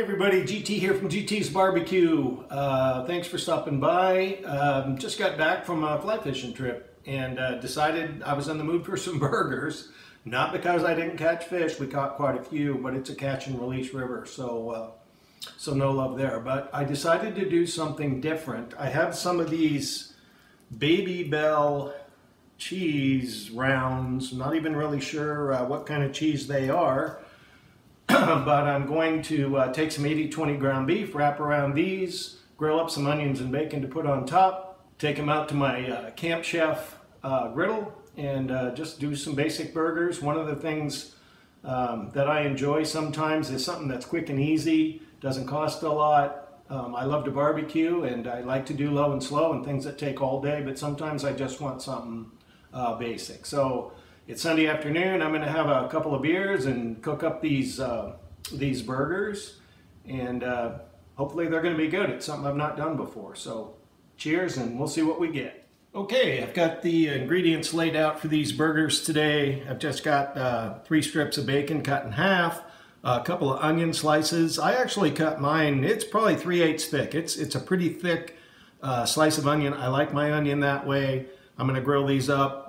Everybody, GT here from GT's Barbecue. Thanks for stopping by. Just got back from a fly fishing trip and decided I was in the mood for some burgers. Not because I didn't catch fish, we caught quite a few, but it's a catch and release river, so no love there. But I decided to do something different. I have some of these Babybel cheese rounds. I'm not even really sure what kind of cheese they are. But I'm going to take some 80-20 ground beef, wrap around these, grill up some onions and bacon to put on top, take them out to my Camp Chef griddle, and just do some basic burgers. One of the things that I enjoy sometimes is something that's quick and easy, doesn't cost a lot. I love to barbecue, and I like to do low and slow and things that take all day, but sometimes I just want something basic. So it's Sunday afternoon. I'm going to have a couple of beers and cook up these burgers, and hopefully they're going to be good. It's something I've not done before. So cheers, and we'll see what we get. Okay, I've got the ingredients laid out for these burgers today. I've just got 3 strips of bacon cut in half, a couple of onion slices. I actually cut mine, it's probably 3/8 thick. It's a pretty thick slice of onion. I like my onion that way. I'm going to grill these up.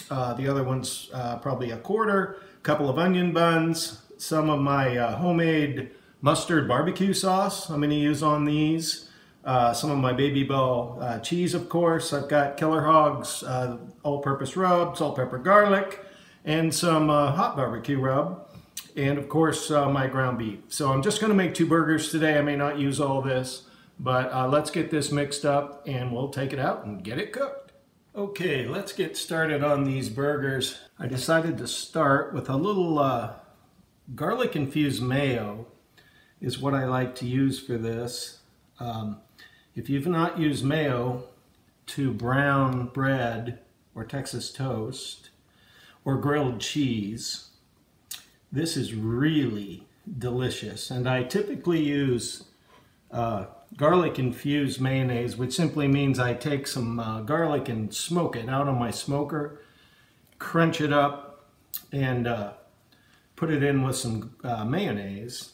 The other one's probably a quarter, a couple of onion buns, some of my homemade mustard barbecue sauce I'm going to use on these, some of my Babybel cheese, of course. I've got Killer Hogs all-purpose rub, salt, pepper, garlic, and some hot barbecue rub, and of course my ground beef. So I'm just going to make 2 burgers today. I may not use all this, but let's get this mixed up and we'll take it out and get it cooked. Okay, let's get started on these burgers. I decided to start with a little garlic infused mayo is what I like to use for this. If you've not used mayo to brown bread or Texas toast or grilled cheese, this is really delicious. And I typically use garlic infused mayonnaise, which simply means I take some garlic and smoke it out on my smoker, crunch it up, and put it in with some mayonnaise.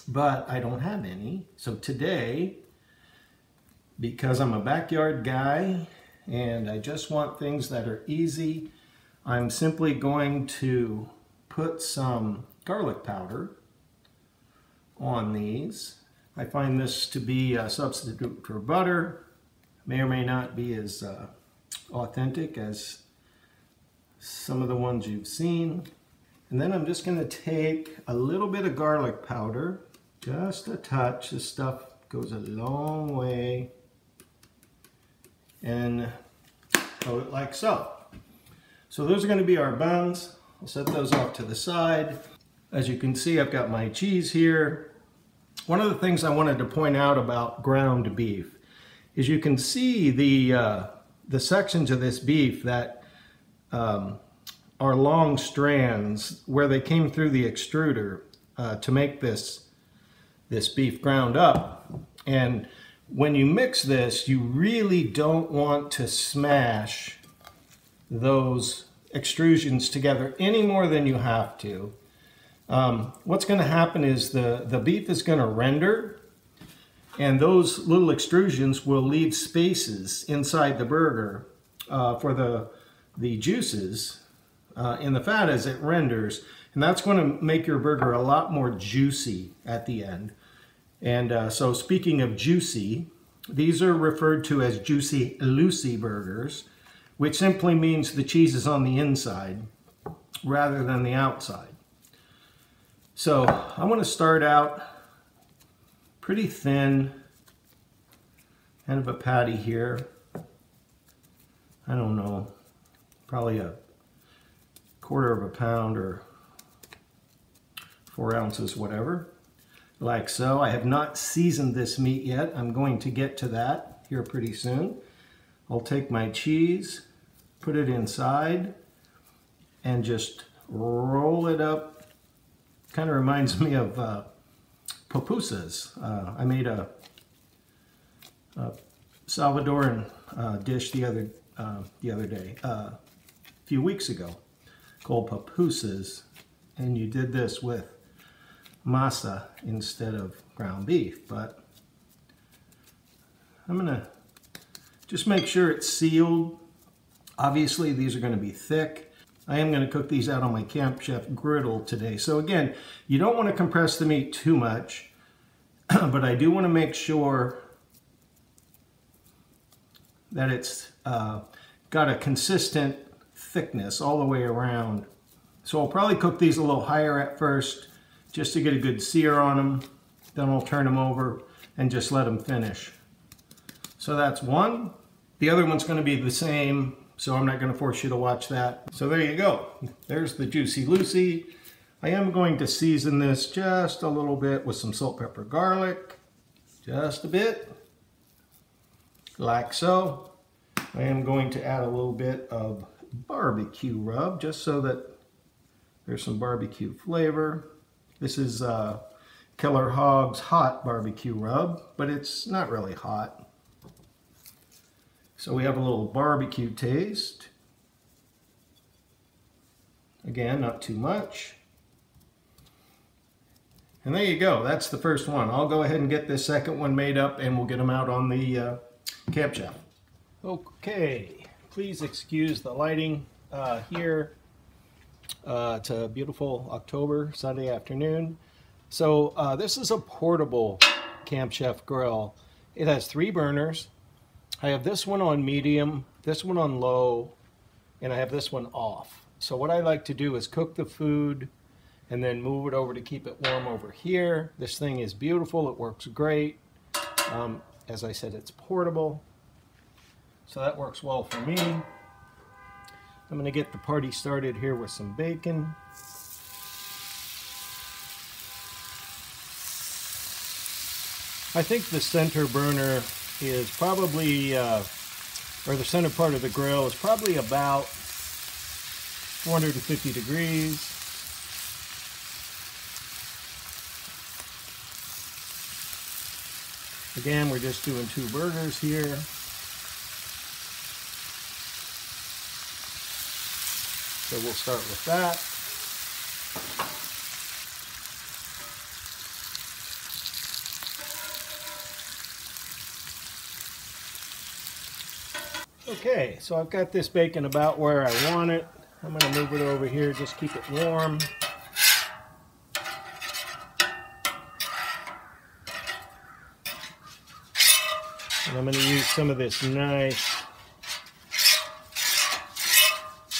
But I don't have any, so today, because I'm a backyard guy and I just want things that are easy, I'm simply going to put some garlic powder on these. I find this to be a substitute for butter. May or may not be as authentic as some of the ones you've seen. And then I'm just going to take a little bit of garlic powder, just a touch. This stuff goes a long way. And throw it like so. So those are going to be our buns. I'll set those off to the side. As you can see, I've got my cheese here. One of the things I wanted to point out about ground beef is you can see the sections of this beef that are long strands where they came through the extruder to make this beef ground up. And when you mix this, you really don't want to smash those extrusions together any more than you have to. What's going to happen is the beef is going to render, and those little extrusions will leave spaces inside the burger for the juices in the fat as it renders, and that's going to make your burger a lot more juicy at the end. And so speaking of juicy, these are referred to as juicy Lucy burgers, which simply means the cheese is on the inside rather than the outside. So I'm going to start out pretty thin, kind of a patty here. I don't know, probably a 1/4 pound or 4 ounces, whatever, like so. I have not seasoned this meat yet. I'm going to get to that here pretty soon. I'll take my cheese, put it inside, and just roll it up. Kind of reminds me of pupusas. I made a Salvadoran dish the other day, a few weeks ago, called pupusas, and you did this with masa instead of ground beef, but I'm gonna just make sure it's sealed. Obviously these are gonna be thick. I am gonna cook these out on my Camp Chef griddle today. So again, you don't wanna compress the meat too much, but I do wanna make sure that it's got a consistent thickness all the way around. So I'll probably cook these a little higher at first just to get a good sear on them. Then I'll turn them over and just let them finish. So that's one. The other one's going to be the same, so I'm not going to force you to watch that. So there you go. There's the Juicy Lucy. I am going to season this just a little bit with some salt, pepper, garlic. Just a bit. Like so. I am going to add a little bit of barbecue rub just so that there's some barbecue flavor. This is Keller Hogg's hot barbecue rub, but it's not really hot. So we have a little barbecue taste. Again, not too much. And there you go. That's the first one. I'll go ahead and get this second one made up and we'll get them out on the Camp Chef. Okay, please excuse the lighting here. It's a beautiful October Sunday afternoon. So this is a portable Camp Chef grill. It has 3 burners. I have this one on medium, this one on low, and I have this one off. So what I like to do is cook the food and then move it over to keep it warm over here. This thing is beautiful, it works great. As I said, it's portable, so that works well for me. I'm going to get the party started here with some bacon. I think the center burner is probably, or the center part of the grill is probably about 450 degrees. Again, we're just doing 2 burgers here. So we'll start with that. Okay, so I've got this bacon about where I want it. I'm going to move it over here, just keep it warm. And I'm going to use some of this nice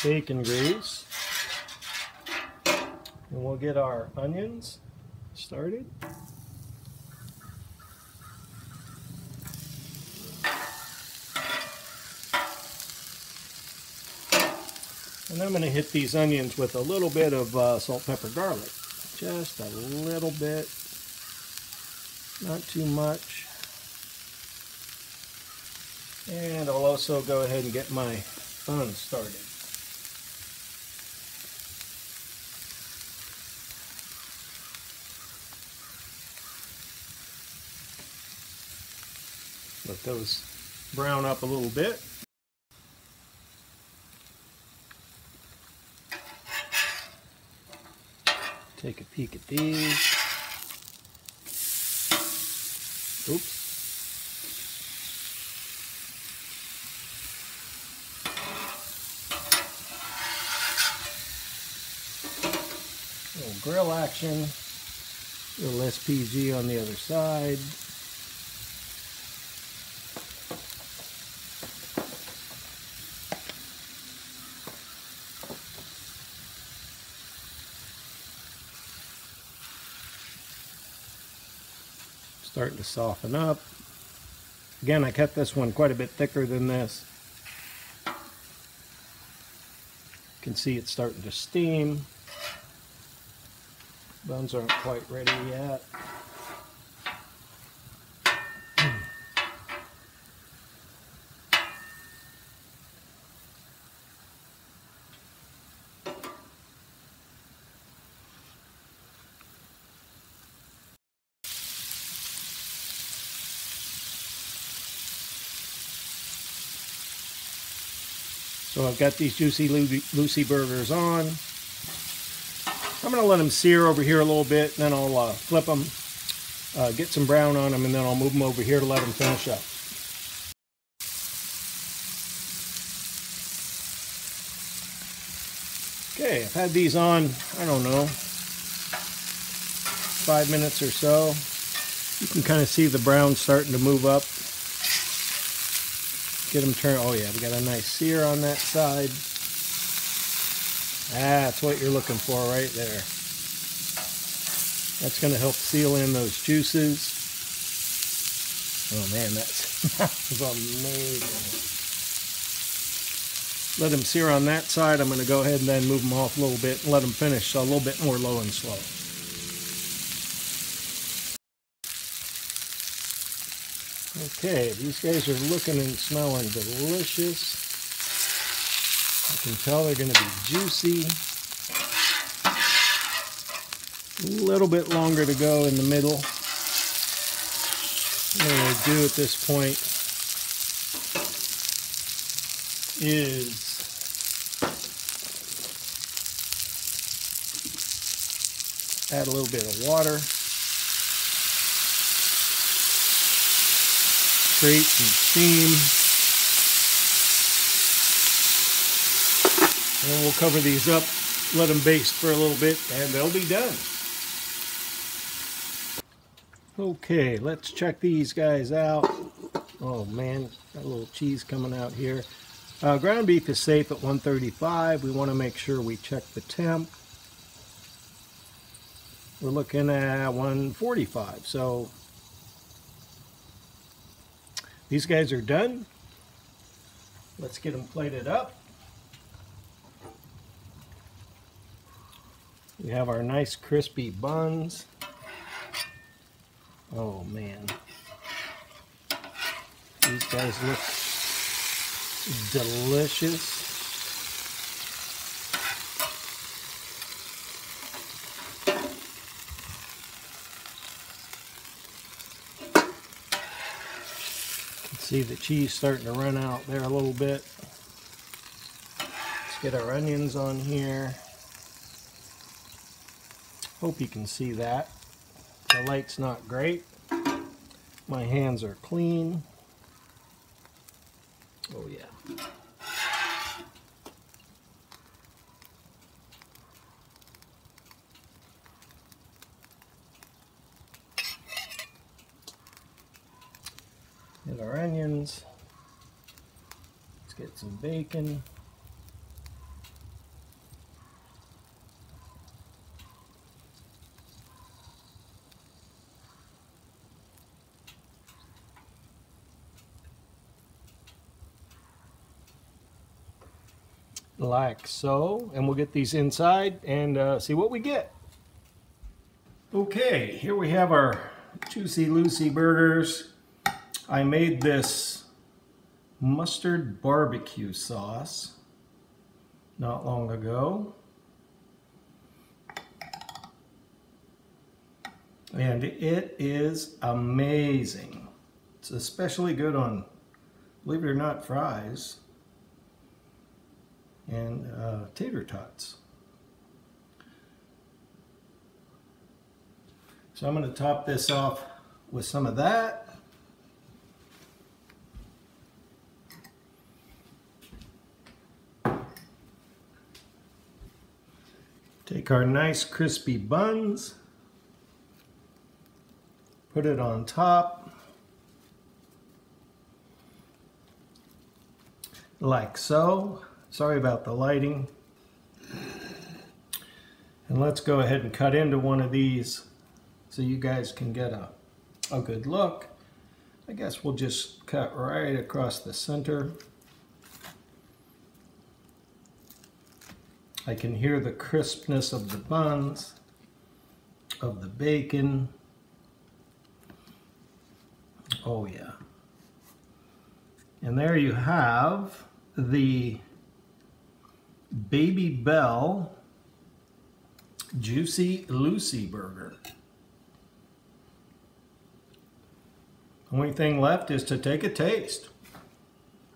bacon grease. And we'll get our onions started. And I'm going to hit these onions with a little bit of salt, pepper, garlic. Just a little bit. Not too much. And I'll also go ahead and get my bun started. Let those brown up a little bit. Take a peek at these. Oops. A little grill action. A little less PG on the other side. Starting to soften up. Again, I cut this one quite a bit thicker than this. You can see it's starting to steam. Buns aren't quite ready yet. So I've got these Juicy Lucy burgers on. I'm I'm going to let them sear over here a little bit, and then I'll flip them, get some brown on them, and then I'll move them over here to let them finish up. Okay, I've had these on, I don't know, 5 minutes or so. You can kind of see the brown starting to move up. Get them turned. Oh yeah, we got a nice sear on that side. That's what you're looking for right there. That's going to help seal in those juices. Oh man, that smells amazing. Let them sear on that side. I'm going to go ahead and then move them off a little bit and let them finish so a little bit more low and slow. Okay, these guys are looking and smelling delicious. You can tell they're going to be juicy. A little bit longer to go in the middle. What I'm going to do at this point is add a little bit of water. Create some steam. And then we'll cover these up, let them baste for a little bit, and they'll be done. Okay, let's check these guys out. Oh man, got a little cheese coming out here. Ground beef is safe at 135. We want to make sure we check the temp. We're looking at 145. So these guys are done. Let's get them plated up. We have our nice crispy buns. Oh man, these guys look delicious. See the cheese starting to run out there a little bit. Let's get our onions on here. Hope you can see that. The light's not great. My hands are clean. Oh yeah. Get our onions. Let's get some bacon. Like so, and we'll get these inside and see what we get. Okay, here we have our Juicy Lucy burgers. I made this mustard barbecue sauce not long ago, and it is amazing. It's especially good on, believe it or not, fries and tater tots. So I'm going to top this off with some of that. Take our nice crispy buns, put it on top, like so. Sorry about the lighting. And let's go ahead and cut into one of these so you guys can get a good look. I guess we'll just cut right across the center. I can hear the crispness of the buns, of the bacon. Oh yeah. And there you have the Babybel Juicy Lucy burger. Only thing left is to take a taste.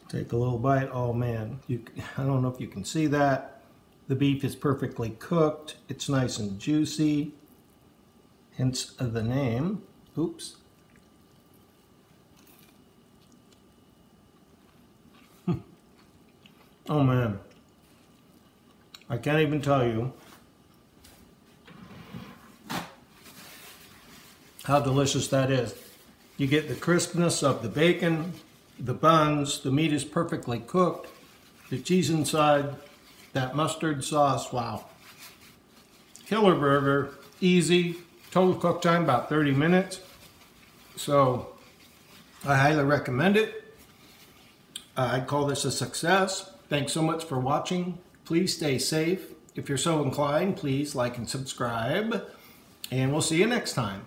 Take a little bite. Oh man, I don't know if you can see that. The beef is perfectly cooked. It's nice and juicy, hence the name. Oops. Oh man, I can't even tell you how delicious that is. You get the crispness of the bacon, the buns, the meat is perfectly cooked, the cheese inside, that mustard sauce, wow. Killer burger, easy, total cook time about 30 minutes. So I highly recommend it. I'd call this a success. Thanks so much for watching. Please stay safe. If you're so inclined, please like and subscribe. And we'll see you next time.